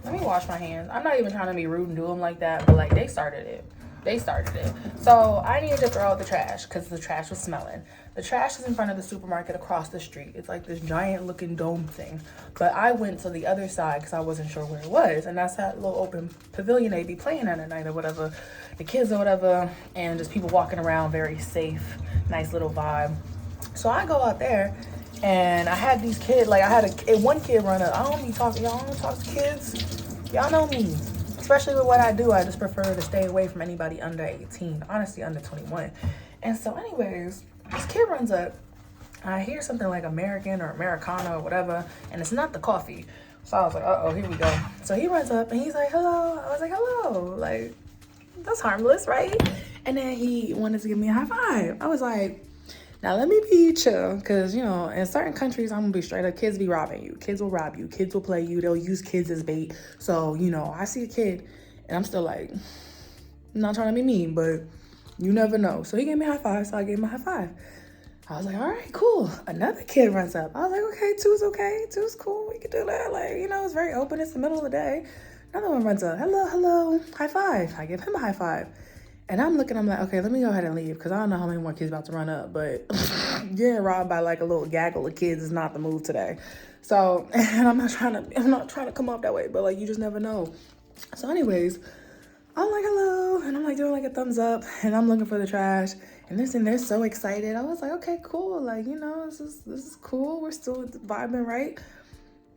Let me wash my hands. I'm not even trying to be rude and do them like that, but like they started it. So I needed to throw out the trash because the trash was smelling. The trash is in front of the supermarket across the street. It's like this giant looking dome thing. But I went to the other side because I wasn't sure where it was. And that's that little open pavilion they be playing at night or whatever. The kids or whatever. And just people walking around, very safe, nice little vibe. So I go out there and I had these kids, like I had one kid run up. I don't be talking, y'all don't talk to kids. Y'all know me. Especially with what I do, I just prefer to stay away from anybody under 18, honestly under 21. And so anyways, this kid runs up. I hear something like American or Americano or whatever, and it's not the coffee. So I was like, uh-oh, here we go. So he runs up and he's like, hello. I was like, hello. Like, that's harmless, right? And then he wanted to give me a high five. I was like, now let me be chill, because, you know, in certain countries, I'm going to be straight up, kids be robbing you. Kids will rob you. Kids will play you. They'll use kids as bait. So, you know, I see a kid, and I'm still like, I'm not trying to be mean, but you never know. So he gave me a high five, so I gave him a high five. I was like, all right, cool. Another kid runs up. I was like, okay, two's okay. Two's cool. We can do that. Like, you know, it's very open. It's the middle of the day. Another one runs up. Hello, high five. I give him a high five. And I'm looking, I'm like, okay, let me go ahead and leave because I don't know how many more kids about to run up, but getting robbed by like a little gaggle of kids is not the move today. So, and I'm not trying to come off that way, but like, you just never know. So anyways, I'm like, hello, and I'm like doing like a thumbs up, and I'm looking for the trash, and they're so excited. I was like, okay, cool, like, you know, this is cool. We're still vibing, right?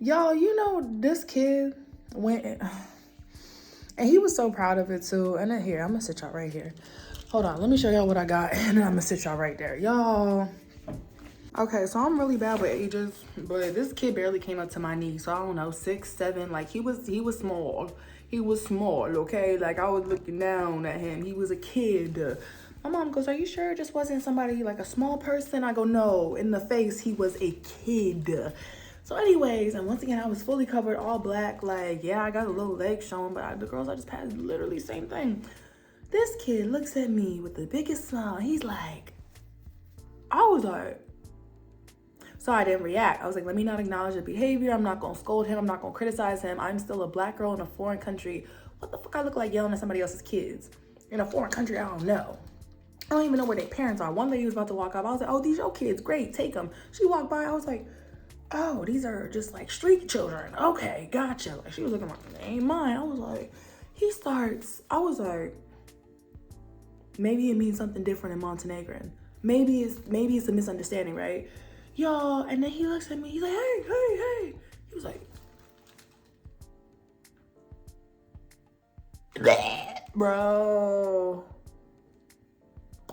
Y'all, you know, this kid went. And he was so proud of it too. And then here, I'm gonna sit y'all right here. Hold on, let me show y'all what I got, and then I'm gonna sit y'all right there. Y'all. Okay, so I'm really bad with ages, but this kid barely came up to my knee. So I don't know, 6, 7, like he was small. He was small, okay? Like I was looking down at him. He was a kid. My mom goes, are you sure it just wasn't somebody like a small person? I go, no, in the face, he was a kid. So anyways, and once again, I was fully covered, all black. Like, yeah, I got a little leg showing, but the girls I just passed, literally same thing. This kid looks at me with the biggest smile. He's like, I was like, so I didn't react. I was like, let me not acknowledge the behavior. I'm not going to scold him. I'm not going to criticize him. I'm still a black girl in a foreign country. What the fuck I look like yelling at somebody else's kids? In a foreign country, I don't know. I don't even know where their parents are. One lady was about to walk up. I was like, oh, these your kids. Great, take them. She walked by. I was like, oh, these are just like street children. Okay, gotcha. Like she was looking like, they ain't mine. I was like, I was like, maybe it means something different in Montenegro. Maybe it's a misunderstanding, right? Y'all, and then he looks at me, he's like, hey. He was like, bro.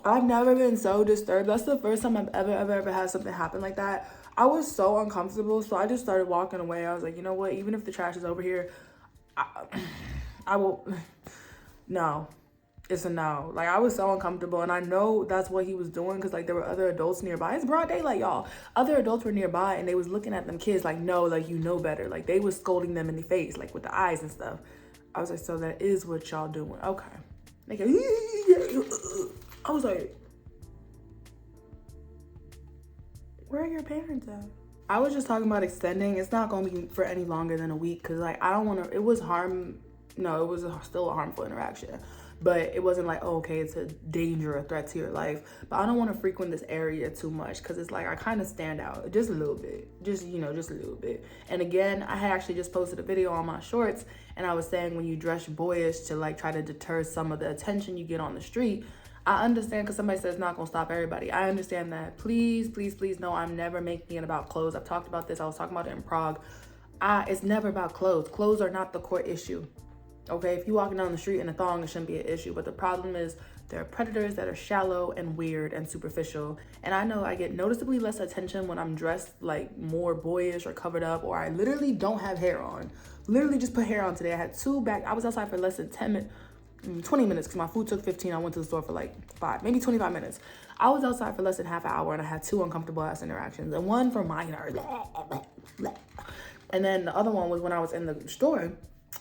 I've never been so disturbed. That's the first time I've ever had something happen like that. I was so uncomfortable, so I just started walking away. I was like, you know what? Even if the trash is over here, I will. No, it's a no. Like, I was so uncomfortable, and I know that's what he was doing because, like, there were other adults nearby. It's broad daylight, y'all. Other adults were nearby, and they was looking at them kids like, no, like, you know better. Like, they was scolding them in the face, like, with the eyes and stuff. I was like, so that is what y'all doing. Okay. Like, I was like, where are your parents at? I was just talking about extending. It's not going to be for any longer than a week because, like, I don't want to, it was still a harmful interaction. But it wasn't like, oh, okay, it's a danger, a threat to your life. But I don't want to frequent this area too much because it's like I kind of stand out just a little bit. Just a little bit. And again, I had actually just posted a video on my shorts and I was saying when you dress boyish to like try to deter some of the attention you get on the street, I understand because somebody says it's not going to stop everybody. I understand that. Please know I'm never making it about clothes. I've talked about this. I was talking about it in Prague. It's never about clothes. Clothes are not the core issue. Okay, if you're walking down the street in a thong, it shouldn't be an issue. But the problem is there are predators that are shallow and weird and superficial. And I know I get noticeably less attention when I'm dressed like more boyish or covered up, or I literally don't have hair on. Literally just put hair on today. I was outside for less than 20 minutes because my food took 15. I went to the store for like 5, maybe 25 minutes. I was outside for less than half an hour and I had 2 uncomfortable ass interactions. And one for minor. And then the other one was when I was in the store.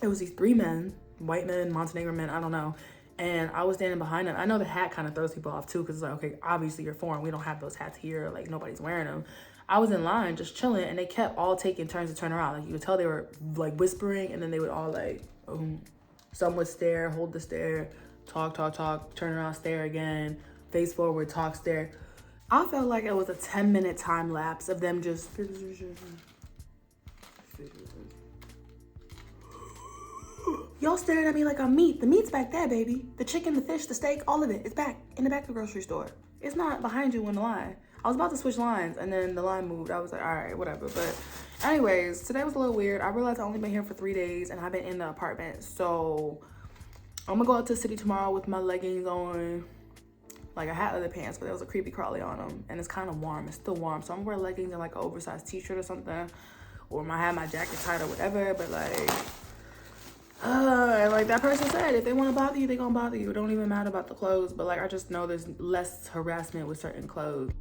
It was these 3 men, white men, Montenegro men, I don't know. And I was standing behind them. I know the hat kind of throws people off too because it's like, okay, obviously you're foreign. We don't have those hats here. Like nobody's wearing them. I was in line just chilling, and they kept all taking turns to turn around. Like, you could tell they were like whispering, and then they would all like, some would stare, hold the stare, talk, turn around, stare again, face forward, talk, stare. I felt like it was a 10-minute time lapse of them just. Y'all staring at me like I'm meat. The meat's back there, baby. The chicken, the fish, the steak, all of it. It's back in the back of the grocery store. It's not behind you in the line. I was about to switch lines, and then the line moved. I was like, all right, whatever. But anyways, today was a little weird. I realized I only been here for 3 days, and I've been in the apartment. So I'm gonna go out to the city tomorrow with my leggings on. Like, I had other pants, but there was a creepy crawly on them, and it's kind of warm. It's still warm, so I'm gonna wear leggings and like an oversized t-shirt or something, or I have my jacket tied or whatever. But like that person said, if they want to bother you, they gonna bother you. It don't even matter about the clothes. But like, I just know there's less harassment with certain clothes.